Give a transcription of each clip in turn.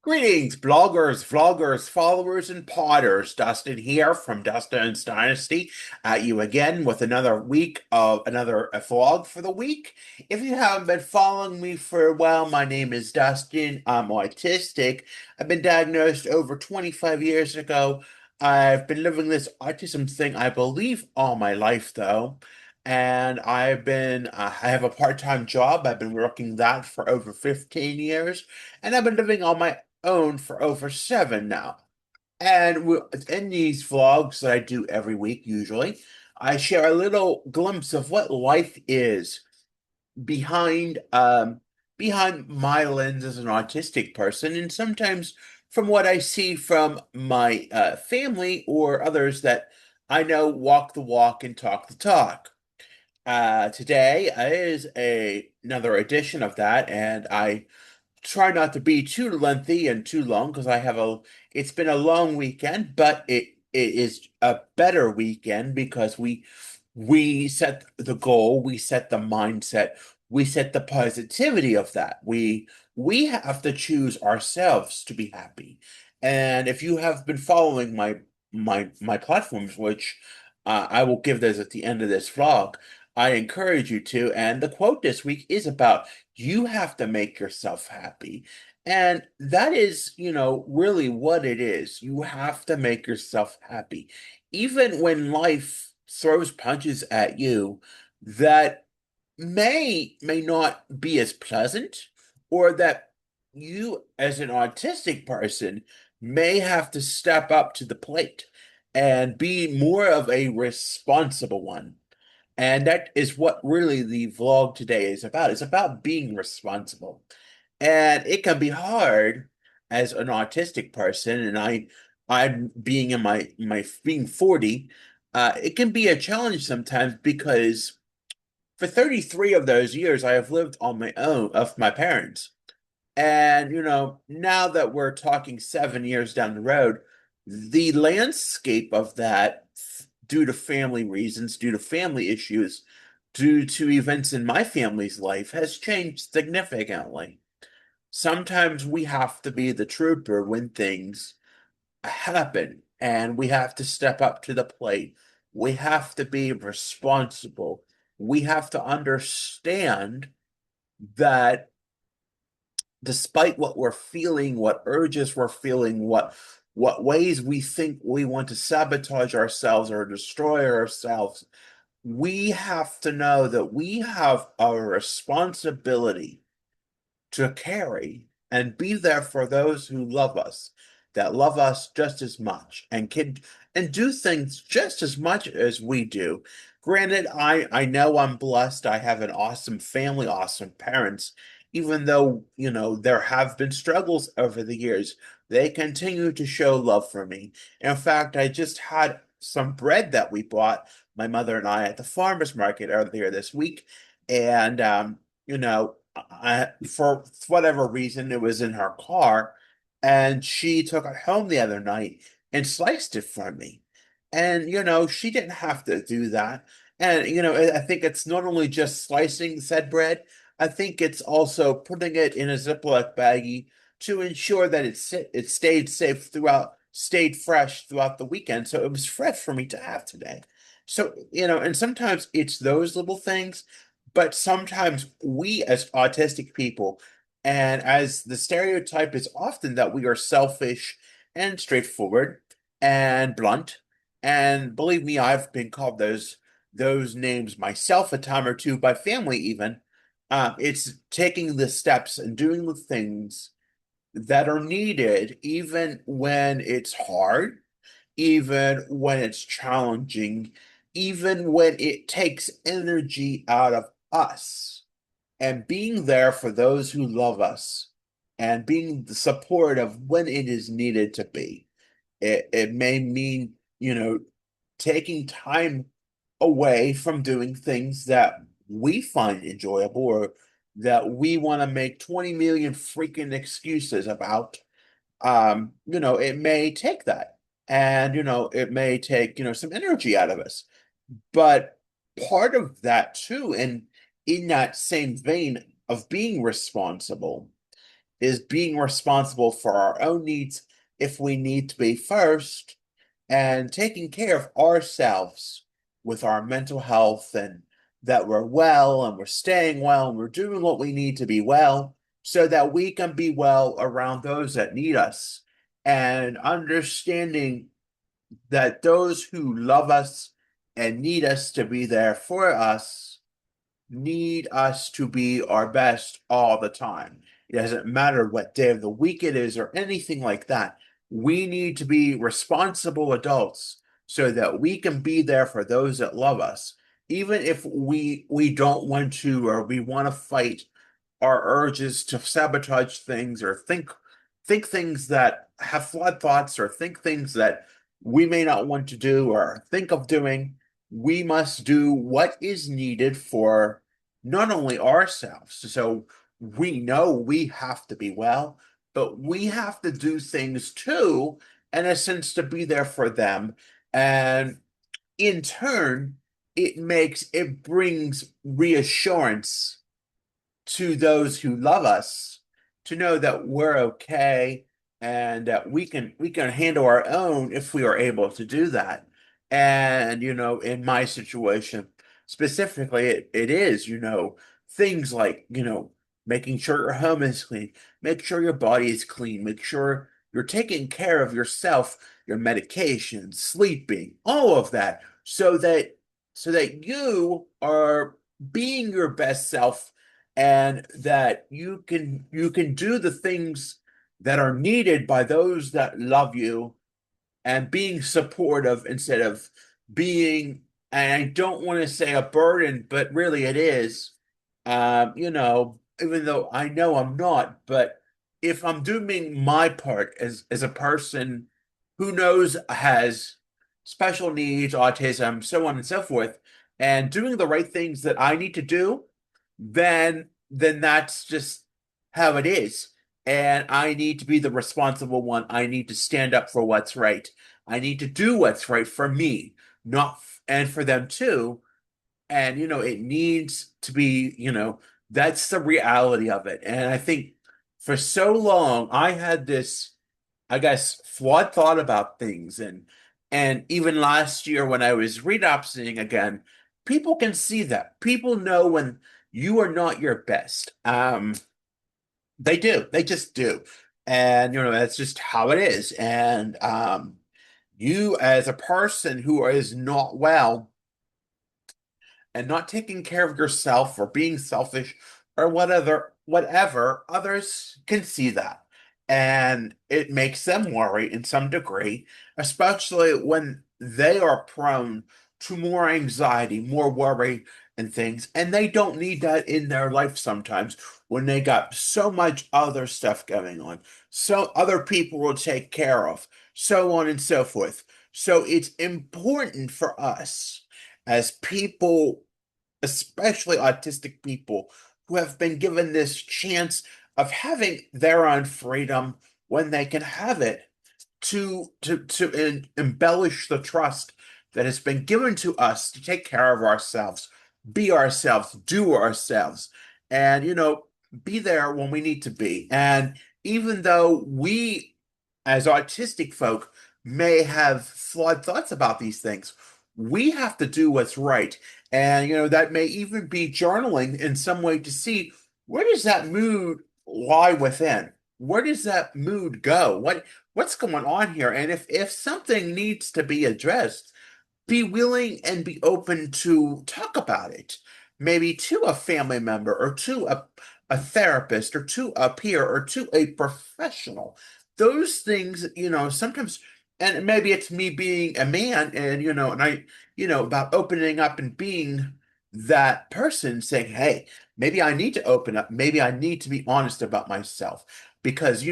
Greetings, bloggers, vloggers, followers, and potters. Dustin here from Dustin's Dynasty at you again with another week of another vlog for the week. If you haven't been following me for a while, my name is Dustin. I'm autistic. I've been diagnosed over 25 years ago. I've been living this autism thing, I believe, all my life, though. And I have a part-time job. I've been working that for over 15 years. And I've been living on my own for over seven now. And in these vlogs that I do every week, usually, I share a little glimpse of what life is behind behind my lens as an autistic person, and sometimes from what I see from my family or others that I know walk the walk and talk the talk. Today is another edition of that, and I try not to be too lengthy and too long because it's been a long weekend, but it is a better weekend because we set the goal, we set the mindset, we set the positivity of that. We have to choose ourselves to be happy. And if you have been following my platforms, which I will give those at the end of this vlog, I encourage you to. And the quote this week is about you have to make yourself happy. And that is, really what it is. You have to make yourself happy. Even when life throws punches at you that may not be as pleasant, or that you as an autistic person may have to step up to the plate and be more of a responsible one. And that is what really the vlog today is about. It's about being responsible. And it can be hard as an autistic person, and I'm being in my being 40, it can be a challenge sometimes because for 33 of those years I have lived on my own of my parents. And now that we're talking 7 years down the road, the landscape of that, due to family reasons, due to family issues, due to events in my family's life, has changed significantly. Sometimes we have to be the trooper when things happen, and we have to step up to the plate. We have to be responsible. We have to understand that despite what we're feeling, what urges we're feeling, what ways we think we want to sabotage ourselves or destroy ourselves, we have to know that we have a responsibility to carry and be there for those who love us, that love us just as much and do things just as much as we do. Granted, I know I'm blessed. I have an awesome family, awesome parents. Even though, there have been struggles over the years, they continue to show love for me. In fact, I just had some bread that we bought, my mother and I, at the farmer's market earlier this week. And for whatever reason, it was in her car, and she took it home the other night and sliced it for me. And she didn't have to do that. And I think it's not only just slicing said bread. I think it's also putting it in a Ziploc baggie to ensure that it stayed safe stayed fresh throughout the weekend. So it was fresh for me to have today. So, and sometimes it's those little things, but sometimes we as autistic people, and as the stereotype is often that we are selfish and straightforward and blunt, and believe me, I've been called those names myself a time or two by family even. It's taking the steps and doing the things that are needed, even when it's hard, even when it's challenging, even when it takes energy out of us, and being there for those who love us and being supportive when it is needed to be. It may mean, taking time away from doing things that we find enjoyable or that we want to make 20 million freaking excuses about. It may take that. And, it may take, some energy out of us. But part of that too, and in that same vein of being responsible, is being responsible for our own needs if we need to be first, and taking care of ourselves with our mental health, and that we're well and we're staying well and we're doing what we need to be well so that we can be well around those that need us, and understanding that those who love us and need us to be there for us need us to be our best all the time. It doesn't matter what day of the week it is or anything like that. We need to be responsible adults so that we can be there for those that love us, even if we don't want to, or we want to fight our urges to sabotage things, or think things that have flawed thoughts, or think things that we may not want to do or think of doing. We must do what is needed for not only ourselves, so we know we have to be well, but we have to do things too, in a sense, to be there for them. And in turn, it brings reassurance to those who love us, to know that we're okay, and that we can handle our own if we are able to do that. And in my situation specifically, it is, things like, making sure your home is clean, make sure your body is clean, make sure you're taking care of yourself, your medication, sleeping, all of that, so that you are being your best self, and that you can do the things that are needed by those that love you, and being supportive instead of being, and I don't want to say a burden, but really it is. Even though I know I'm not, but if I'm doing my part as a person who knows has special needs, autism, so on and so forth, and doing the right things that I need to do, then that's just how it is. And I need to be the responsible one. I need to stand up for what's right. I need to do what's right for me, not and for them too. And it needs to be, that's the reality of it. And I think for so long I had this, I guess, flawed thought about things. And even last year when I was relapsing again, people can see that. People know when you are not your best. They do. They just do. And that's just how it is. And you, as a person who is not well and not taking care of yourself, or being selfish, or whatever, others can see that. And it makes them worry in some degree, especially when they are prone to more anxiety, more worry, and things. And they don't need that in their life sometimes, when they got so much other stuff going on. So other people will take care of, so on and so forth. So it's important for us as people, especially autistic people, who have been given this chance of having their own freedom when they can have it, to embellish the trust that has been given to us to take care of ourselves, be ourselves, do ourselves, and be there when we need to be. And even though we, as autistic folk, may have flawed thoughts about these things, we have to do what's right. And that may even be journaling in some way, to see where does that mood lie within? Where does that mood go? What's going on here? And if something needs to be addressed, be willing and be open to talk about it, maybe to a family member, or to a therapist, or to a peer, or to a professional. Those things, sometimes, and maybe it's me being a man, and and I, about opening up and being that person, saying, hey, maybe I need to open up, maybe I need to be honest about myself. Because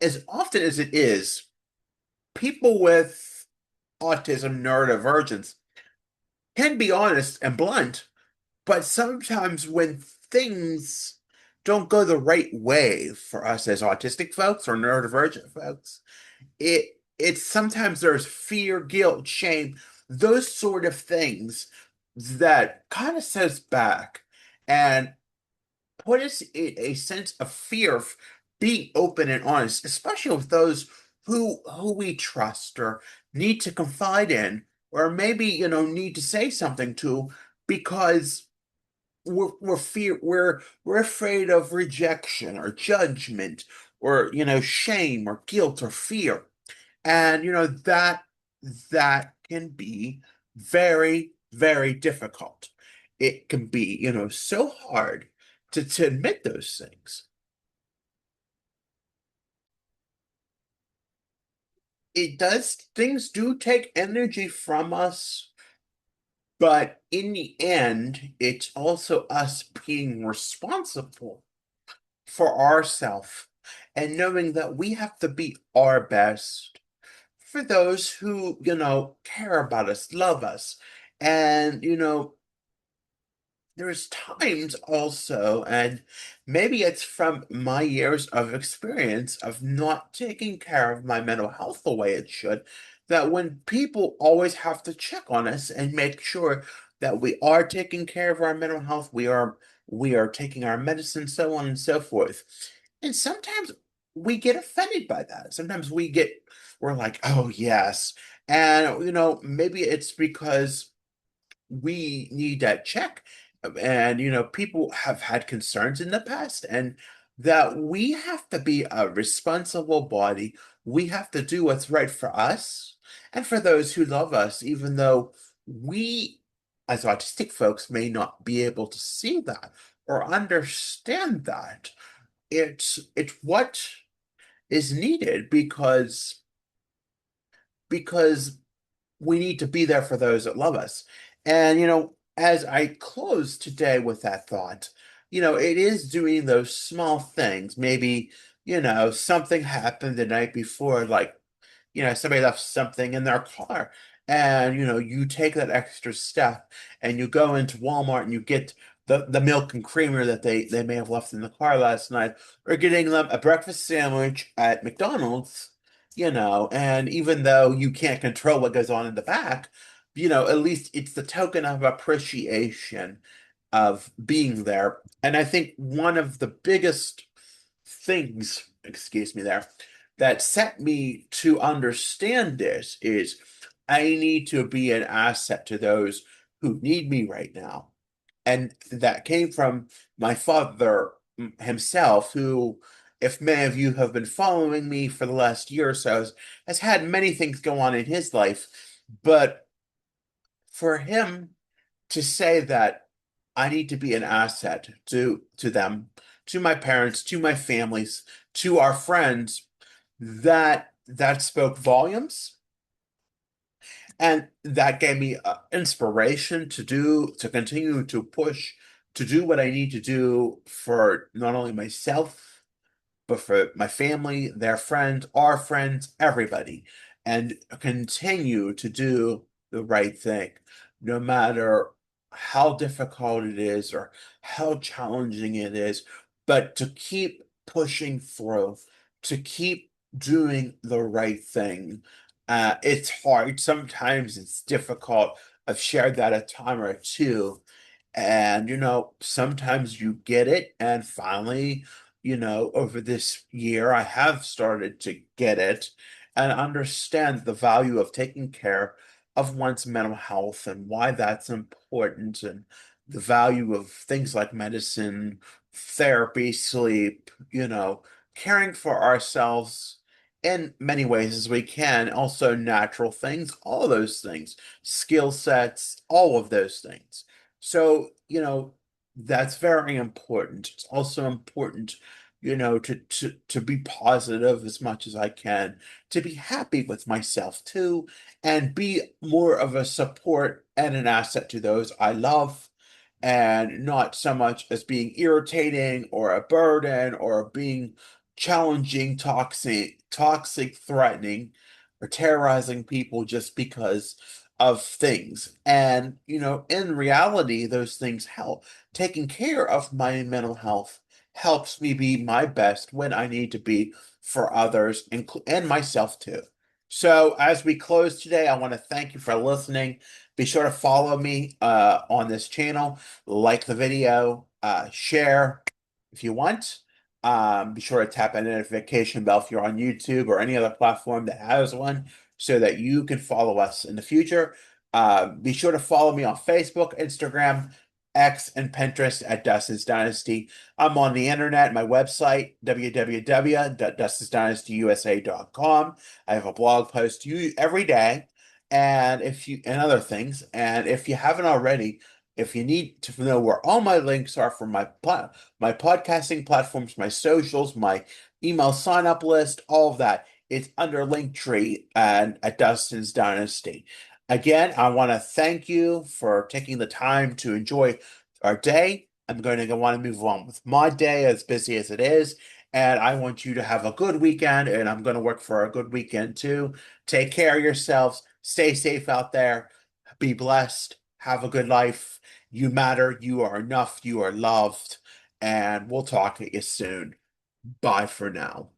as often as it is, people with autism, neurodivergence, can be honest and blunt, but sometimes when things don't go the right way for us as autistic folks or neurodivergent folks, it's sometimes there's fear, guilt, shame, those sort of things that kind of set us back, and put us in a sense of fear be open and honest, especially with those who we trust or need to confide in, or maybe, need to say something to, because we're afraid of rejection or judgment or shame or guilt or fear. And that can be very, very difficult. It can be, so hard to admit those things. It does, things do take energy from us, but in the end, it's also us being responsible for ourselves and knowing that we have to be our best for those who, care about us, love us. And, there's times also, and maybe it's from my years of experience of not taking care of my mental health the way it should, that when people always have to check on us and make sure that we are taking care of our mental health, we are taking our medicine, so on and so forth. And sometimes we get offended by that. Sometimes we're like, oh yes. And maybe it's because we need that check. And, people have had concerns in the past, and that we have to be a responsible body. We have to do what's right for us and for those who love us, even though we, as autistic folks, may not be able to see that or understand that. It's what is needed because we need to be there for those that love us. And, as I close today with that thought, it is doing those small things. Maybe, something happened the night before, like, somebody left something in their car, and you take that extra step and you go into Walmart and you get the milk and creamer that they may have left in the car last night, or getting them a breakfast sandwich at McDonald's, and even though you can't control what goes on in the back, at least it's the token of appreciation of being there. And I think one of the biggest things, excuse me there, that set me to understand this is I need to be an asset to those who need me right now. And that came from my father himself, who, if many of you have been following me for the last year or so, has had many things go on in his life. But for him to say that I need to be an asset to them, to my parents, to my families, to our friends, that spoke volumes, and that gave me inspiration to continue to push, to do what I need to do for not only myself but for my family, their friends, our friends, everybody, and continue to do the right thing, no matter how difficult it is or how challenging it is, but to keep pushing through, to keep doing the right thing. It's hard. Sometimes it's difficult. I've shared that a time or two. And, sometimes you get it. And finally, over this year, I have started to get it and understand the value of taking care of one's mental health and why that's important, and the value of things like medicine, therapy, sleep, caring for ourselves in many ways as we can, also natural things, all those things, skill sets, all of those things. So, that's very important. It's also important, to be positive as much as I can, to be happy with myself too, and be more of a support and an asset to those I love, and not so much as being irritating or a burden or being challenging, toxic, threatening, or terrorizing people just because of things. And, in reality, those things help. Taking care of my mental health helps me be my best when I need to be for others and myself too. So, as we close today, I want to thank you for listening. Be sure to follow me on this channel, like the video, share if you want. Be sure to tap that notification bell if you're on YouTube or any other platform that has one so that you can follow us in the future. Be sure to follow me on Facebook, Instagram, X, and Pinterest at Dustin's Dynasty. I'm on the internet, my website, www.dustinsdynastyusa.com. I have a blog post every day and other things. And if you haven't already, if you need to know where all my links are for my podcasting platforms, my socials, my email sign up list, all of that, it's under Linktree and at Dustin's Dynasty. Again, I want to thank you for taking the time to enjoy our day. I'm going to want to move on with my day, as busy as it is. And I want you to have a good weekend, and I'm going to work for a good weekend too. Take care of yourselves. Stay safe out there. Be blessed. Have a good life. You matter. You are enough. You are loved. And we'll talk to you soon. Bye for now.